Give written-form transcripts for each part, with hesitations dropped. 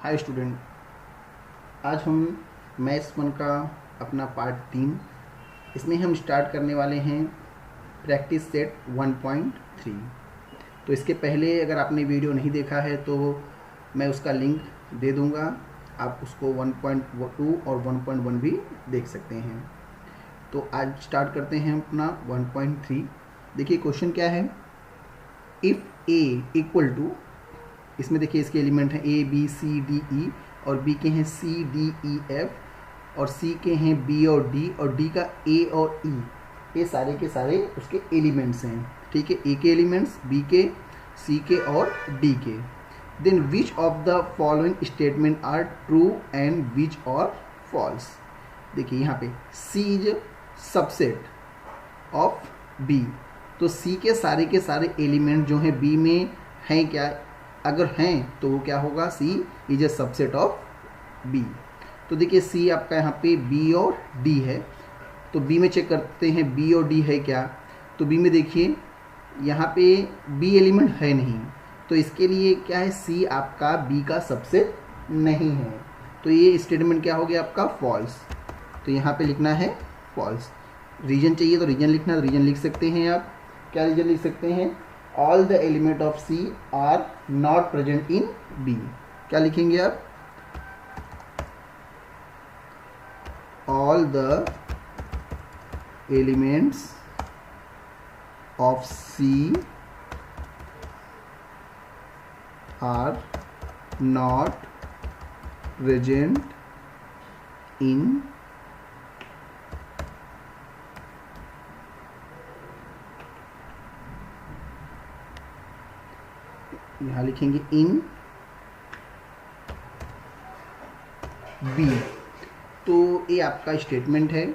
Hi student, आज हम maths 1 का अपना पार्ट 3 इसमें हम स्टार्ट करने वाले हैं प्रैक्टिस सेट 1.3। तो इसके पहले अगर आपने वीडियो नहीं देखा है तो मैं उसका लिंक दे दूंगा, आप उसको 1.2 और 1.1 भी देख सकते हैं। तो आज स्टार्ट करते हैं अपना 1.3। देखिए क्वेश्चन क्या है, इफ़ ए इक्वल टू, इसमें देखिए इसके एलिमेंट हैं A B C D E और बी के हैं सी डी ई एफ और सी के हैं बी और डी का ए और ई, ये सारे के सारे उसके एलिमेंट्स हैं। ठीक है, ए के एलिमेंट्स, बी के, सी के और डी के। Then which of the following statement are true and which are false. देखिए यहाँ पे C is subset of B, तो सी के सारे एलिमेंट जो हैं बी में हैं क्या, अगर हैं तो वो क्या होगा, C is a subset of B. तो देखिए सी आपका यहाँ पे बी और डी है, तो बी में चेक करते हैं बी और डी है क्या। तो बी में देखिए यहाँ पे बी एलिमेंट है नहीं, तो इसके लिए क्या है, सी आपका बी का सबसेट नहीं है, तो ये स्टेटमेंट क्या हो गया आपका, फॉल्स। तो यहाँ पे लिखना है फॉल्स। रीजन चाहिए तो रीजन लिखना, रीजन लिख सकते हैं आप। क्या रीजन लिख सकते हैं, all the element of C are not present in B. क्या लिखेंगे आप, all the elements of C are not present in यहाँ लिखेंगे इन बी। तो ये आपका स्टेटमेंट है,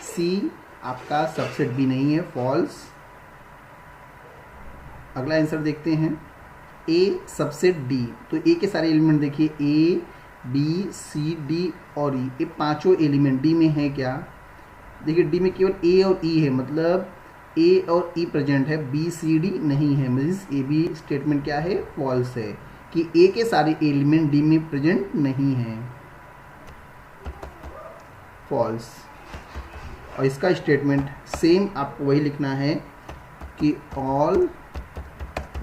सी आपका सबसेट बी नहीं है, फॉल्स। अगला आंसर देखते हैं, ए सबसेट डी। तो ए के सारे एलिमेंट देखिए ए बी सी डी और ई, ये पांचों एलिमेंट डी में है क्या। देखिए डी में केवल ए और ई है, मतलब ए और ई प्रेजेंट है, बी सी डी नहीं है, मीन्स ए बी स्टेटमेंट क्या है, फॉल्स है कि ए के सारे एलिमेंट डी में प्रेजेंट नहीं है, फॉल्स। और इसका स्टेटमेंट सेम आपको वही लिखना है कि all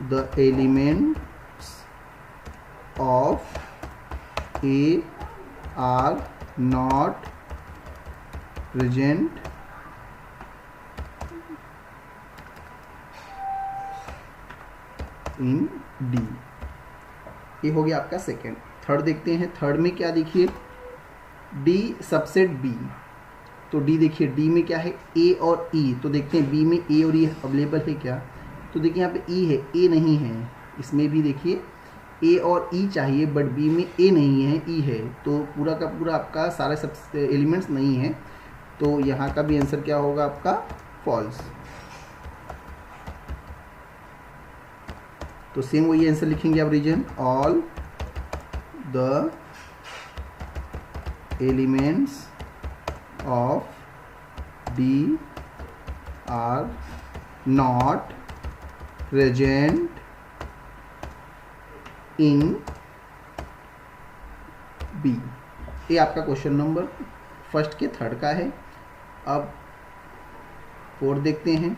the elements of A R not present in D. ये हो गया आपका सेकेंड। थर्ड देखते हैं, थर्ड में क्या देखिए, डी सबसेट बी। तो डी देखिए, डी में क्या है, ए और ई। तो देखते हैं बी में ए और ई अवेलेबल है क्या। तो देखिए यहाँ पे ई है, ए नहीं है। इसमें भी देखिए ए और ई चाहिए, बट बी में ए नहीं है, ई है। तो पूरा का पूरा आपका सारे सब एलिमेंट्स नहीं है, तो यहाँ का भी आंसर क्या होगा आपका, फॉल्स। तो सेम वही आंसर लिखेंगे आप, reason all the elements of D are not present in B. ये आपका क्वेश्चन नंबर फर्स्ट के थर्ड का है। अब फोर्थ देखते हैं,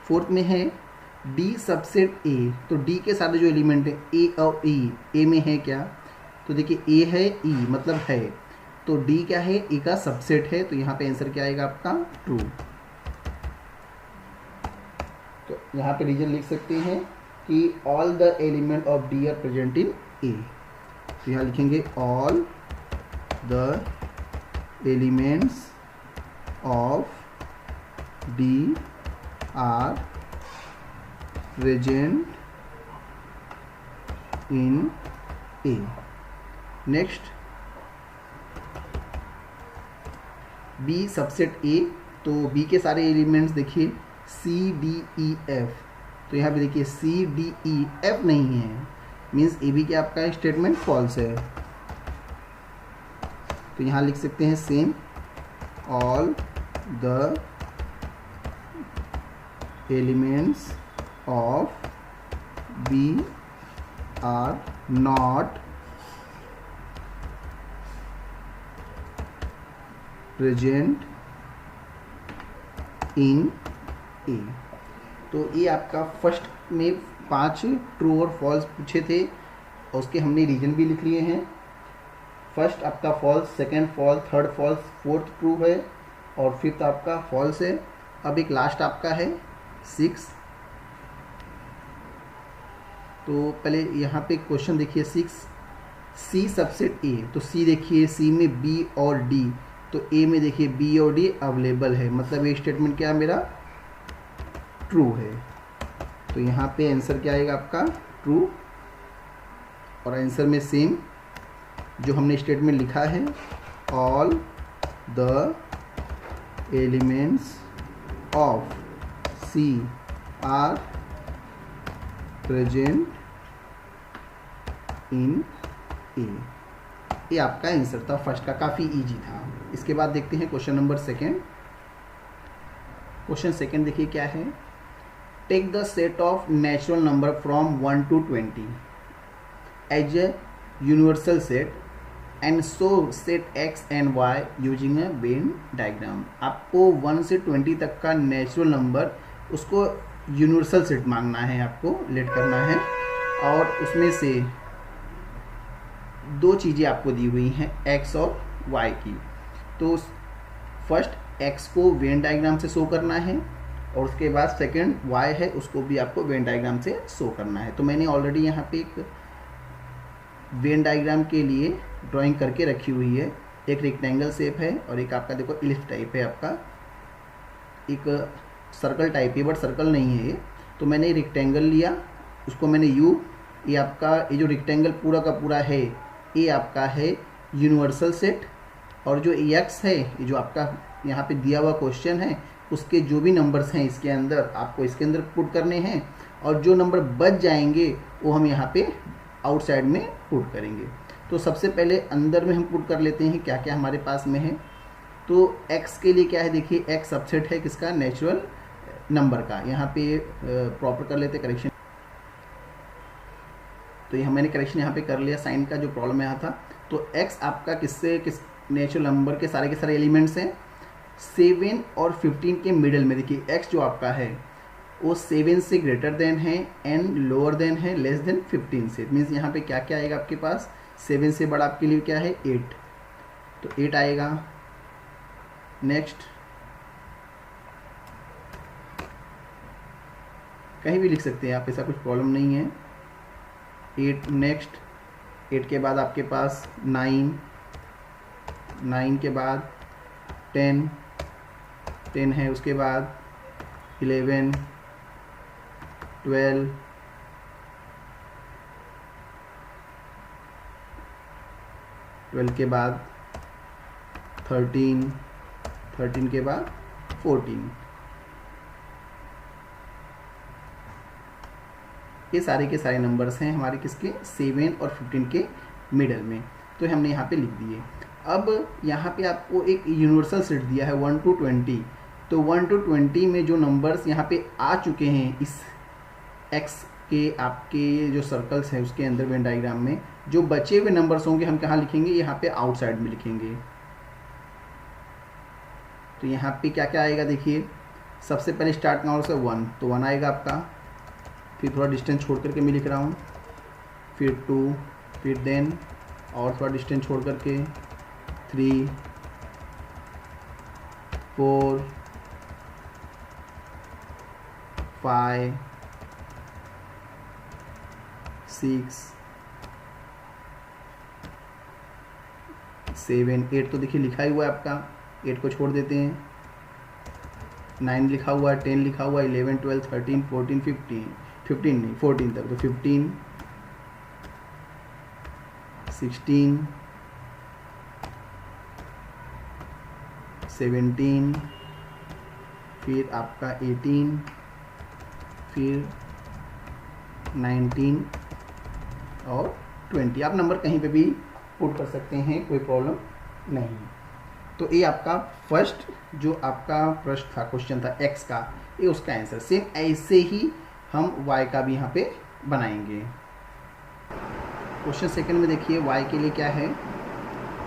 फोर्थ में है डी सबसेट ए। तो डी के सारे जो एलिमेंट है ए और ई, ए में है क्या। तो देखिए ए है, ई मतलब है, तो डी क्या है, ए का सबसेट है, तो यहाँ पे आंसर क्या आएगा आपका, ट्रू। तो यहाँ पे रीजन लिख सकते हैं कि all the element of D are present in A. तो यहाँ लिखेंगे all the elements of D are present in A. Next B subset A. तो बी के सारे एलिमेंट्स देखिए सी डी ई एफ। तो यहाँ पे देखिए सी डी ई एफ नहीं है, मीन्स ए बी के आपका स्टेटमेंट फॉल्स है। तो यहाँ लिख सकते हैं same, all the elements of we are not present in A। तो ये आपका फर्स्ट में 5 ट्रू और फॉल्स पूछे थे और उसके हमने रीजन भी लिख लिए हैं। फर्स्ट आपका false, second false, third false, fourth true है और फिफ्थ आपका फॉल्स है। अब एक लास्ट आपका है 6। तो पहले यहाँ पे क्वेश्चन देखिए 6, सी सबसेट ए। तो सी देखिए, सी में बी और डी, तो ए में देखिए बी और डी अवेलेबल है, मतलब ये स्टेटमेंट क्या मेरा ट्रू है। तो यहाँ पे आंसर क्या आएगा आपका ट्रू। और आंसर में सेम जो हमने स्टेटमेंट लिखा है, all the elements of C are present in A. ये आपका आंसर था फर्स्ट का, काफ़ी इजी था। इसके बाद देखते हैं question number second. Question second देखिए क्या है, take the set of natural number from 1 to 20 as a universal set and so set x and y using a Venn diagram. आपको 1 से 20 तक का नेचुरल नंबर, उसको यूनिवर्सल सेट मांगना है, आपको लेट करना है। और उसमें से 2 चीज़ें आपको दी हुई हैं x और y की। तो फर्स्ट x को वेन डायग्राम से शो करना है और उसके बाद सेकंड y है, उसको भी आपको वेन डायग्राम से शो करना है। तो मैंने ऑलरेडी यहाँ पे एक वेन डायग्राम के लिए ड्राइंग करके रखी हुई है। एक रेक्टेंगल शेप है और एक आपका देखो इलिप्स टाइप है, आपका एक सर्कल टाइप है, बट सर्कल नहीं है ये। तो मैंने रेक्टेंगल लिया, उसको मैंने यू, ये आपका ये जो रेक्टेंगल पूरा का पूरा है ये आपका है यूनिवर्सल सेट। और जो एक्स है, ये जो आपका यहाँ पे दिया हुआ क्वेश्चन है, उसके जो भी नंबर्स हैं इसके अंदर आपको इसके अंदर पुट करने हैं और जो नंबर बच जाएंगे वो हम यहाँ पे आउटसाइड में पुट करेंगे। तो सबसे पहले अंदर में हम पुट कर लेते हैं क्या क्या हमारे पास में है। तो x के लिए क्या है, देखिए x सबसेट है किसका, नेचुरल नंबर का। यहाँ पे प्रॉपर कर लेते करेक्शन। तो ये मैंने करेक्शन यहाँ पे कर लिया, साइन का जो प्रॉब्लम यहाँ था। तो x आपका किस नेचुरल नंबर के सारे एलिमेंट्स हैं 7 और 15 के मिडल में। देखिए x जो आपका है वो 7 से ग्रेटर देन है एंड लोअर देन है लेस देन 15 से। मीन्स यहाँ पे क्या क्या आएगा आपके पास, 7 से बड़ा आपके लिए क्या है 8, तो 8 आएगा। नेक्स्ट कहीं भी लिख सकते हैं आप, ऐसा कुछ प्रॉब्लम नहीं है। 8 नेक्स्ट, 8 के बाद आपके पास 9, 9 के बाद 10, 10 है, उसके बाद 11, 12, 12 के बाद 13, 13 के बाद 14। ये सारे के सारे नंबर्स हैं हमारे किसके, 7 और 15 के मिडल में। तो हमने यहाँ पे लिख दिए। अब यहाँ पे आपको एक यूनिवर्सल सेट दिया है 1 to 20। तो 1 to 20 में जो नंबर्स यहाँ पे आ चुके हैं इस x के आपके जो सर्कल्स हैं उसके अंदर वेन डायग्राम में, जो बचे हुए नंबर्स होंगे हम कहाँ लिखेंगे, यहाँ पे आउटसाइड में लिखेंगे। तो यहाँ पे क्या क्या आएगा देखिए, सबसे पहले स्टार्ट कहाँ से 1, तो 1 आएगा आपका। फिर थोड़ा डिस्टेंस छोड़ करके मैं लिख रहा हूँ, फिर 2, फिर देन और थोड़ा डिस्टेंस छोड़ करके 3, 4, 5, 6, 7, 8 तो देखिए लिखा ही हुआ है आपका, 8 को छोड़ देते हैं। 9 लिखा हुआ है, 10 लिखा हुआ है, 11, 12, 13, 14, 15 नहीं 14 तक, तो 15, 16, 17, फिर आपका 18, फिर 19 और 20। आप नंबर कहीं पे भी पुट कर सकते हैं, कोई प्रॉब्लम नहीं। तो ये आपका फर्स्ट जो आपका प्रश्न था, क्वेश्चन था x का, ये उसका आंसर। सेम ऐसे ही हम y का भी यहाँ पे बनाएंगे। क्वेश्चन सेकंड में देखिए y के लिए क्या है,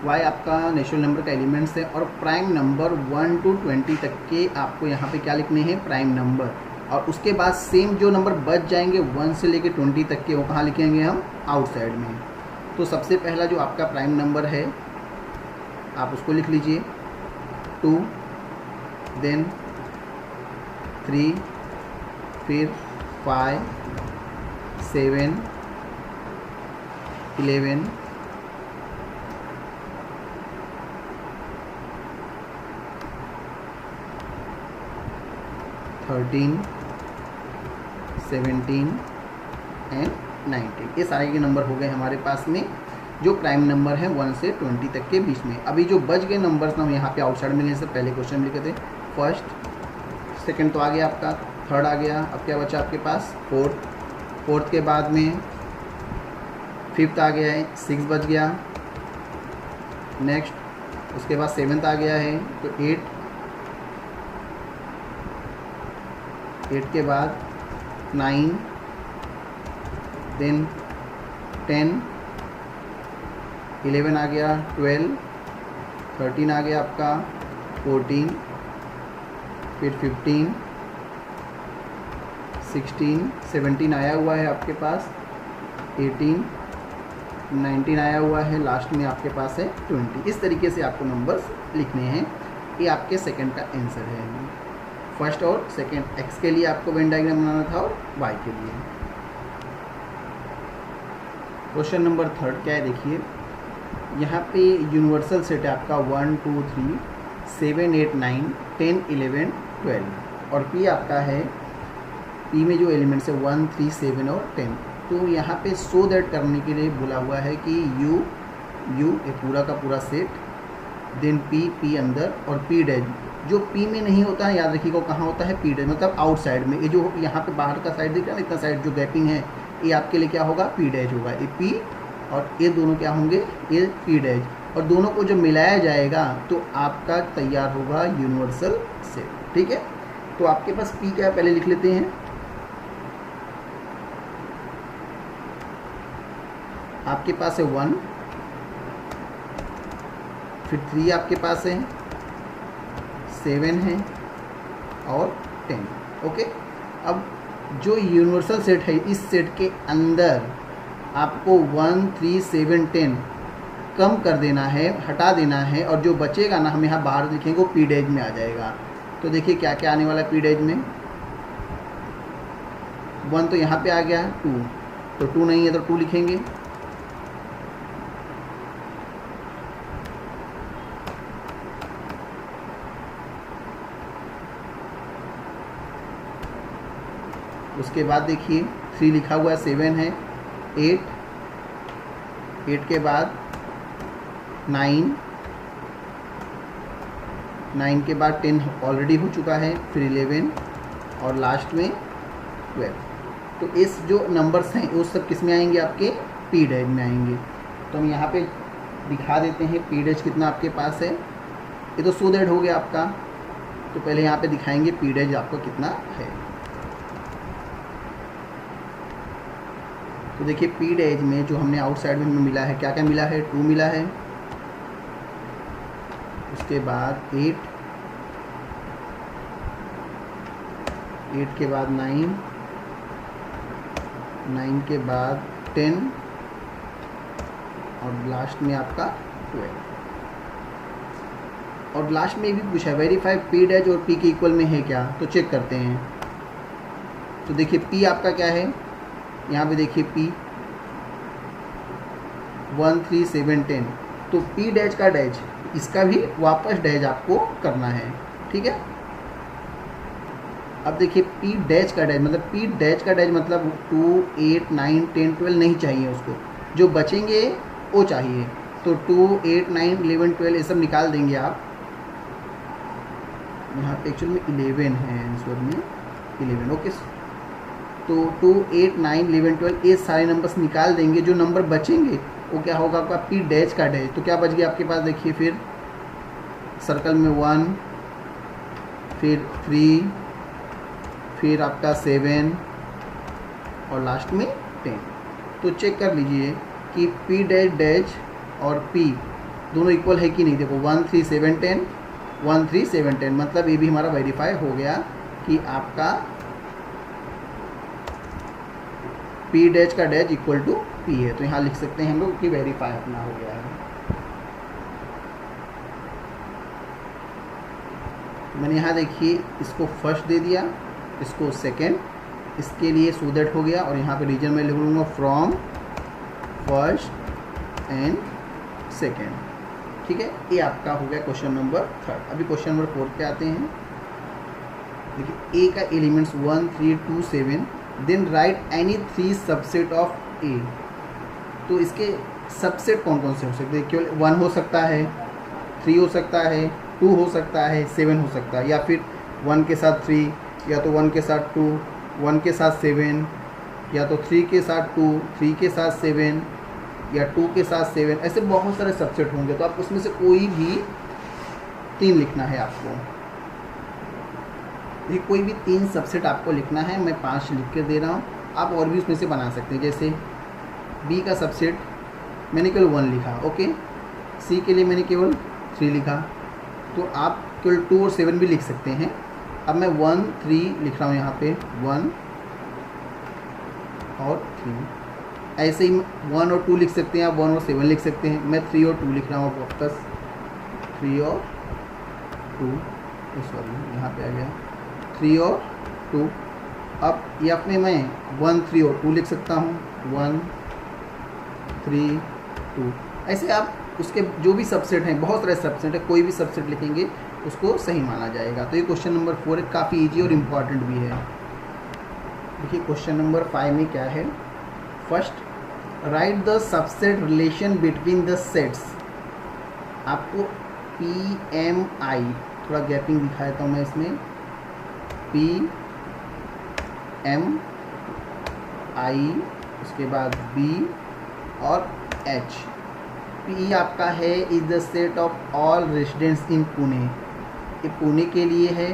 y आपका नेचुरल नंबर का एलिमेंट्स है और प्राइम नंबर 1 to 20 तक के आपको यहाँ पे क्या लिखने हैं, प्राइम नंबर। और उसके बाद सेम जो नंबर बच जाएंगे 1 से लेके 20 तक के, वो कहाँ लिखेंगे हम, आउटसाइड में। तो सबसे पहला जो आपका प्राइम नंबर है आप उसको लिख लीजिए 2, देन 3, फिर 5, 7, 11, 13, 17 एंड 19। ये सारे के नंबर हो गए हमारे पास में जो प्राइम नंबर है 1 से 20 तक के बीच में। अभी जो बच गए नंबर्स हम यहाँ पे आउटसाइड में लेने से पहले क्वेश्चन में लिखे थे, फर्स्ट सेकंड तो आ गया आपका, थर्ड आ गया, अब क्या बचा आपके पास, फोर्थ के बाद में फिफ्थ आ गया है, 6 बच गया, नेक्स्ट उसके बाद 7th आ गया है तो 8 के बाद 9, देन 10, 11 आ गया, 12, 13 आ गया आपका, 14, फिर 15, 16, 17 आया हुआ है आपके पास, 18, 19 आया हुआ है, लास्ट में आपके पास है 20। इस तरीके से आपको नंबर्स लिखने हैं। ये आपके सेकंड का आंसर है। फर्स्ट और सेकंड एक्स के लिए आपको वेन डायग्राम बनाना था और वाई के लिए। क्वेश्चन नंबर थर्ड क्या है, देखिए यहाँ पे यूनिवर्सल सेट है आपका 1 2 3 7 8 9 10 11 12 और पी आपका है, पी में जो एलिमेंट्स है 1 3 7 और 10। तो यहाँ पे सो दैट करने के लिए बोला हुआ है कि यू ये पूरा का पूरा सेट, देन पी अंदर और पी डैश। जो पी में नहीं होता है याद रखिएगा कहाँ होता है, पी डैश मतलब आउटसाइड में। ये जो यहाँ पे बाहर का साइड दिख रहा है ना, इतना साइड जो गैपिंग है, ये आपके लिए क्या होगा, पी डैश होगा। ये पी और ये दोनों क्या होंगे, ये पी डैश, और दोनों को जब मिलाया जाएगा तो आपका तैयार होगा यूनिवर्सल सेट। ठीक है, तो आपके पास पी क्या है पहले लिख लेते हैं। आपके पास है 1, फिर 3 आपके पास है, 7 है और 10। ओके, अब जो यूनिवर्सल सेट है इस सेट के अंदर आपको 1 3 7 10 कम कर देना है, हटा देना है, और जो बचेगा ना हम यहाँ बाहर लिखेंगे वो पी डैश में आ जाएगा। तो देखिए क्या क्या आने वाला है पी डैश में, 1 तो यहाँ पे आ गया, 2 तो 2 नहीं है तो 2 लिखेंगे, उसके बाद देखिए 3 लिखा हुआ है, 7 है, 8 के बाद 9 के बाद 10 ऑलरेडी हो चुका है, फिर 11 और लास्ट में 12। तो इस जो नंबर्स हैं वो सब किस में आएंगे, आपके पी डैश में आएंगे। तो हम यहाँ पे दिखा देते हैं पी डैश कितना आपके पास है। ये तो सो दैट हो गया आपका, तो पहले यहाँ पे दिखाएंगे पी डैश आपका कितना है। तो देखिए पी डैश में जो हमने आउटसाइड में हमें मिला है, क्या क्या मिला है, 2 मिला है, उसके बाद 8 के बाद 9 के बाद 10 और लास्ट में आपका 12। और लास्ट में भी पूछा वेरीफाई पी डैश और पी के इक्वल में है क्या, तो चेक करते हैं। तो देखिए पी आपका क्या है, यहाँ पे देखिए P 1 3 7 10, तो P डैश का डैश इसका भी वापस डैश आपको करना है। ठीक है, अब देखिए P डैश का डैश मतलब P डैश का डैश मतलब 2 8 9 10 12 नहीं चाहिए उसको, जो बचेंगे वो चाहिए। तो 2 8 9 11 12 ये सब निकाल देंगे आप। यहाँ पे एक्चुअल में 11 है आंसर में, 11। ओके, तो 2 8 9 11 12 ये सारे नंबर्स निकाल देंगे, जो नंबर बचेंगे वो क्या होगा आपका पी डैश का डैश। तो क्या बच गया आपके पास, देखिए फिर सर्कल में 1, फिर 3, फिर आपका 7 और लास्ट में 10। तो चेक कर लीजिए कि P डैश डैश और P दोनों इक्वल है कि नहीं। देखो 1 3 7 10, 1 3 7 10, मतलब ये भी हमारा वेरीफाई हो गया कि आपका P डैश का डैश इक्वल टू P है। तो यहाँ लिख सकते हैं हम लोग कि वेरीफाई अपना हो गया है। मैंने यहाँ देखिए इसको फर्स्ट दे दिया, इसको सेकेंड, इसके लिए सो दैट हो गया, और यहाँ पे रीजन में लिख लूँगा फ्रॉम फर्स्ट एंड सेकेंड। ठीक है, ये आपका हो गया क्वेश्चन नंबर 3। अभी क्वेश्चन नंबर 4 पे आते हैं। देखिए ए का elements 1 3 2 7, then write any 3 subset of A. तो इसके सबसेट कौन कौन से हो सकते हैं? केवल 1 हो सकता है, 3 हो सकता है, 2 हो सकता है, 7 हो सकता है, या फिर 1 के साथ 3, या तो 1 के साथ 2, 1 के साथ 7, या तो 3 के साथ 2, 3 के साथ 7, या 2 के साथ 7। ऐसे बहुत सारे सबसेट होंगे, तो आप उसमें से कोई भी 3 लिखना है आपको। ये कोई भी 3 सबसेट आपको लिखना है। मैं 5 लिख कर दे रहा हूँ, आप और भी उसमें से बना सकते हैं। जैसे बी का सबसेट मैंने केवल 1 लिखा, ओके। सी के लिए मैंने केवल 3 लिखा, तो आप केवल 2 और 7 भी लिख सकते हैं। अब मैं 1 3 लिख रहा हूँ यहाँ पे, 1 और 3। ऐसे ही 1 और 2 लिख सकते हैं आप, 1 और 7 लिख सकते हैं। मैं 3 और 2 लिख रहा हूँ वापस, 3 और 2, सॉरी यहाँ पे आ गया 3 और 2। अब या में मैं 1 3 और 2 लिख सकता हूँ, 1 3 2। ऐसे आप उसके जो भी सबसेट हैं, बहुत सारे सबसेट है, कोई भी सबसेट लिखेंगे उसको सही माना जाएगा। तो ये क्वेश्चन नंबर 4 काफ़ी इजी और इम्पॉर्टेंट भी है। देखिए क्वेश्चन नंबर 5 में क्या है। First, right the subset relation between the sets. आपको PMI, थोड़ा गैपिंग दिखाया था मैं इसमें, PMI, उसके बाद B और H। P आपका है is the set of all residents in Pune, ये पुणे के लिए है।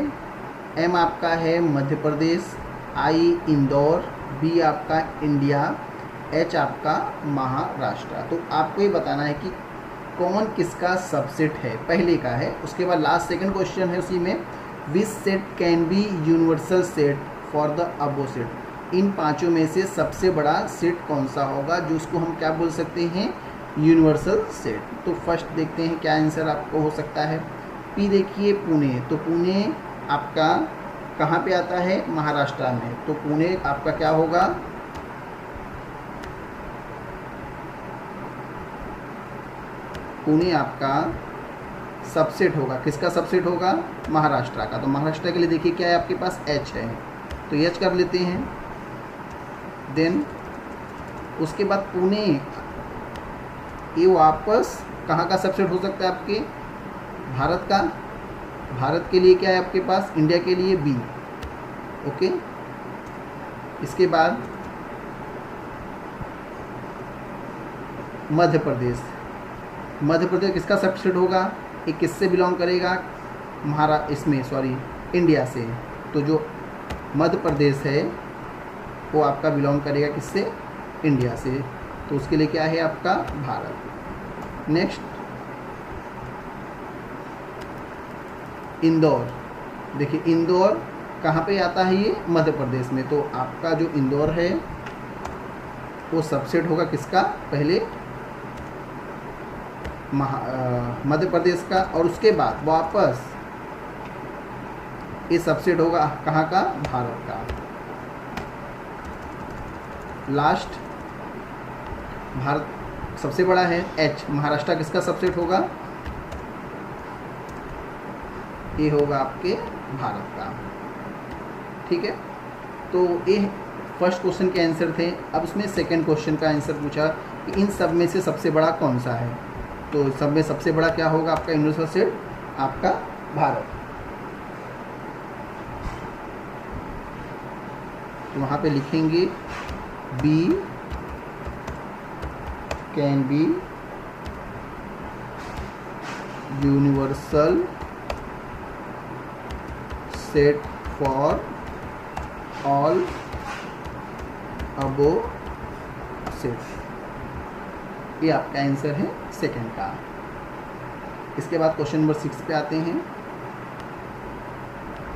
M आपका है मध्य प्रदेश, I इंदौर, B आपका इंडिया, H आपका महाराष्ट्र। तो आपको ये बताना है कि कौन किसका सबसेट है, पहले का है। उसके बाद लास्ट सेकंड क्वेश्चन है उसी में, which set can be universal set for the above set. इन पांचों में से सबसे बड़ा सेट कौन सा होगा, जो उसको हम क्या बोल सकते हैं, यूनिवर्सल सेट। तो फर्स्ट देखते हैं क्या आंसर आपको हो सकता है। P देखिए पुणे, तो पुणे आपका कहाँ पे आता है, महाराष्ट्र में। तो पुणे आपका क्या होगा, पुणे आपका सबसेट होगा, किसका सबसेट होगा, महाराष्ट्र का। तो महाराष्ट्र के लिए देखिए क्या है आपके पास, H है, तो H कर लेते हैं। देन उसके बाद पुणे, ये वापस कहाँ का सबसेट हो सकता है आपके, भारत का। भारत के लिए क्या है आपके पास, इंडिया के लिए B, ओके। इसके बाद मध्य प्रदेश, मध्य प्रदेश किसका सबसेट होगा, ये किससे बिलोंग करेगा, इंडिया से। तो जो मध्य प्रदेश है वो आपका बिलोंग करेगा किससे, इंडिया से। तो उसके लिए क्या है आपका, भारत। नेक्स्ट इंदौर, देखिए इंदौर कहाँ पे आता है, ये मध्य प्रदेश में। तो आपका जो इंदौर है वो सबसेट होगा किसका, पहले मध्य प्रदेश का, और उसके बाद वापस ये सबसेट होगा कहाँ का, भारत का। लास्ट भारत सबसे बड़ा है H, महाराष्ट्र किसका सबसेट होगा, ये होगा आपके भारत का। ठीक है, तो ये फर्स्ट क्वेश्चन के आंसर थे। अब उसमें सेकंड क्वेश्चन का आंसर पूछा कि इन सब में से सबसे बड़ा कौन सा है। तो सब में सबसे बड़ा क्या होगा आपका, यूनिवर्सल सेट आपका भारत। तो वहाँ पे लिखेंगे B can be universal set for all above set. ये आपका आंसर है सेकंड का। इसके बाद क्वेश्चन नंबर 6 पे आते हैं।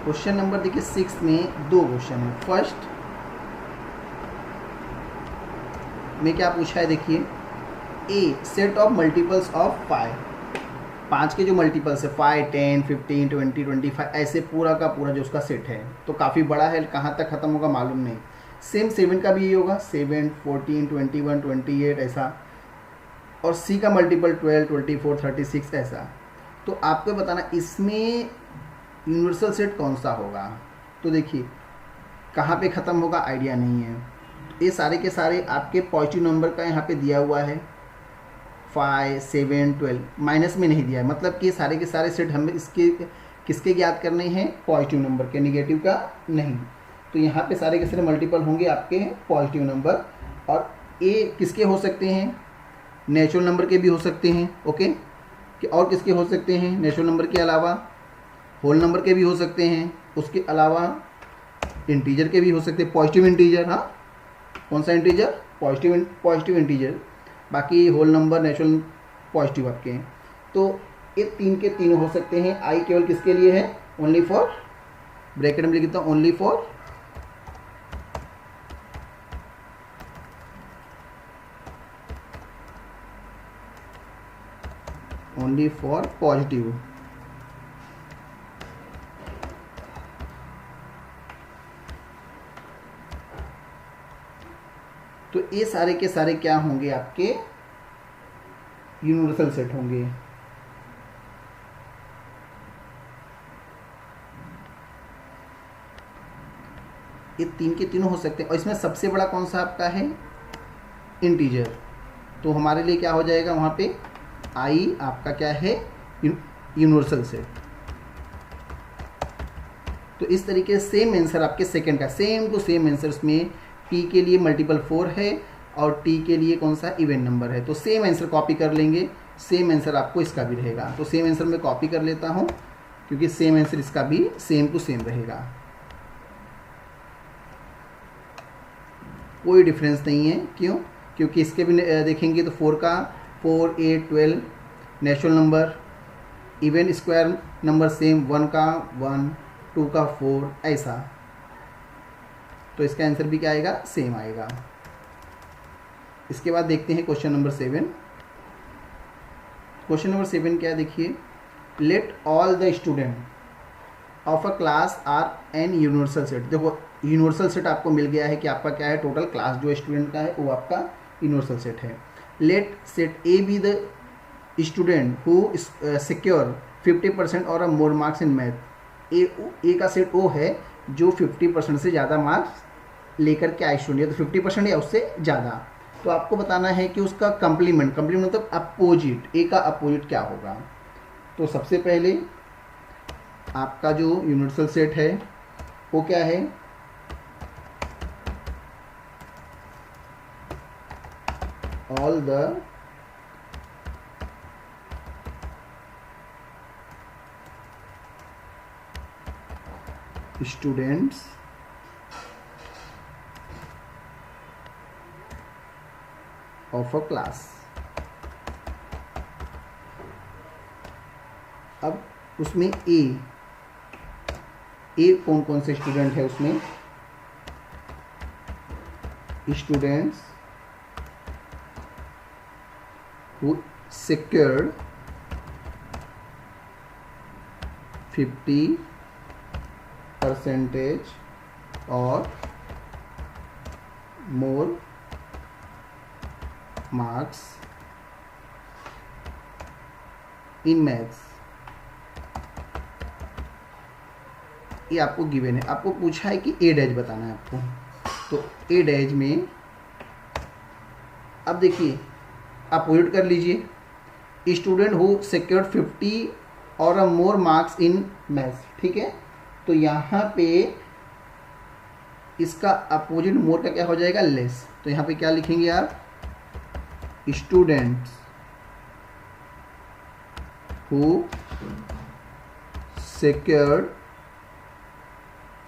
क्वेश्चन नंबर देखिए 6 में 2 क्वेश्चन है। फर्स्ट में क्या पूछा है, देखिए ए सेट ऑफ मल्टीपल्स ऑफ 5 के जो मल्टीपल्स है 5, 10, 15, 20, 25 ऐसे पूरा का पूरा जो उसका सेट है, तो काफ़ी बड़ा है, कहाँ तक ख़त्म होगा मालूम नहीं। सेम 7 का भी ये होगा, 7, 14, 21, 28 ऐसा, और सी का मल्टीपल 12, 24, 36 ऐसा। तो आपको बताना इसमें यूनिवर्सल सेट कौन सा होगा। तो देखिए कहाँ पे ख़त्म होगा आइडिया नहीं है। ये सारे के सारे आपके पॉजिटिव नंबर का यहाँ पे दिया हुआ है, 5, 7, 12 माइनस में नहीं दिया है, मतलब कि सारे के सारे सेट हमें इसके किसके ज्ञात करने हैं, पॉजिटिव नंबर के, निगेटिव का नहीं। तो यहाँ पे सारे के सारे मल्टीपल होंगे आपके पॉजिटिव नंबर, और ए किसके हो सकते हैं, नेचुरल नंबर के भी हो सकते हैं, ओके। कि और किसके हो सकते हैं, नेचुरल नंबर के अलावा होल नंबर के भी हो सकते हैं, उसके अलावा इंटीजर के भी हो सकते हैं, पॉजिटिव इंटीजर, हाँ कौन सा इंटीजर, पॉजिटिव इंटीजर, बाकी होल नंबर नेचुरल पॉजिटिव आपके हैं। तो ये 3 के 3 हो सकते हैं। आई केवल किसके लिए है, ओनली फॉर, ब्रैकेट में लिख देता हूँ, ओनली फॉर पॉजिटिव। तो ये सारे के सारे क्या होंगे, आपके यूनिवर्सल सेट होंगे। ये 3 के 3 हो सकते हैं, और इसमें सबसे बड़ा कौन सा आपका है, इंटीजर। तो हमारे लिए क्या हो जाएगा वहाँ पे, आई आपका क्या है, यूनिवर्सल सेट। तो इस तरीके से सेम आंसर आपके सेकंड का, सेम टू सेम आंसर, उसमें टी के लिए मल्टीपल 4 है और टी के लिए कौन सा इवन नंबर है। तो सेम आंसर कॉपी कर लेंगे, सेम आंसर आपको इसका भी रहेगा। तो सेम आंसर मैं कॉपी कर लेता हूँ, क्योंकि सेम आंसर इसका भी सेम टू सेम रहेगा, कोई डिफरेंस नहीं है। क्यों, क्योंकि इसके भी देखेंगे तो 4 का 4, 8, 12 natural number, even square number same, 1 का 1, 2 का 4 ऐसा। तो इसका आंसर भी क्या आएगा, सेम आएगा। इसके बाद देखते हैं क्वेश्चन नंबर 7। क्वेश्चन नंबर 7 क्या, देखिए let all the student of a class are an universal set. देखो यूनिवर्सल सेट आपको मिल गया है कि आपका क्या है, टोटल क्लास जो स्टूडेंट का है वो आपका यूनिवर्सल सेट है। Let set A B the student who secure 50% और मोर मार्क्स इन मैथ। ए का सेट वो है जो 50% से ज़्यादा मार्क्स लेकर के आए स्टूडेंट, तो 50% या उससे ज़्यादा। तो आपको बताना है कि उसका कंप्लीमेंट मतलब अपोजिट, ए का अपोजिट क्या होगा। तो सबसे पहले आपका जो यूनिवर्सल सेट है वो क्या है, all the students of a class. अब उसमें ए कौन कौन से स्टूडेंट है, उसमें students who secured 50% or more marks in maths। ये आपको गिवन है, आपको पूछा है कि ए डैज बताना है आपको। तो ए डैज में अब देखिए अपोजिट कर लीजिए, स्टूडेंट हु सिक्योर्ड 50 और मोर मार्क्स इन मैथ्स, ठीक है। तो यहाँ पे इसका अपोजिट मोर का क्या हो जाएगा, लेस। तो यहाँ पे क्या लिखेंगे आप, स्टूडेंट्स हु सिक्योर्ड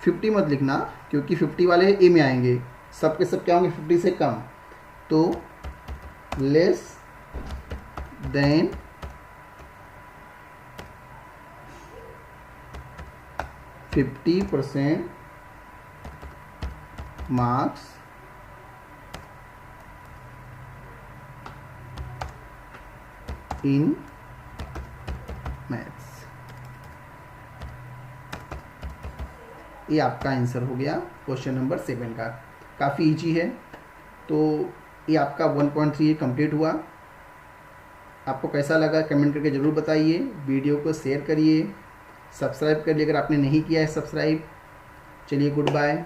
50 मत लिखना, क्योंकि 50 वाले ए में आएंगे, सब के सब क्या होंगे 50 से कम। तो less than 50% marks in maths. ये आपका आंसर हो गया क्वेश्चन नंबर 7 का। काफ़ी इजी है। तो ये आपका 1.3 कंप्लीट हुआ। आपको कैसा लगा कमेंट करके ज़रूर बताइए। वीडियो को शेयर करिए, सब्सक्राइब करिए अगर आपने नहीं किया है सब्सक्राइब। चलिए गुड बाय।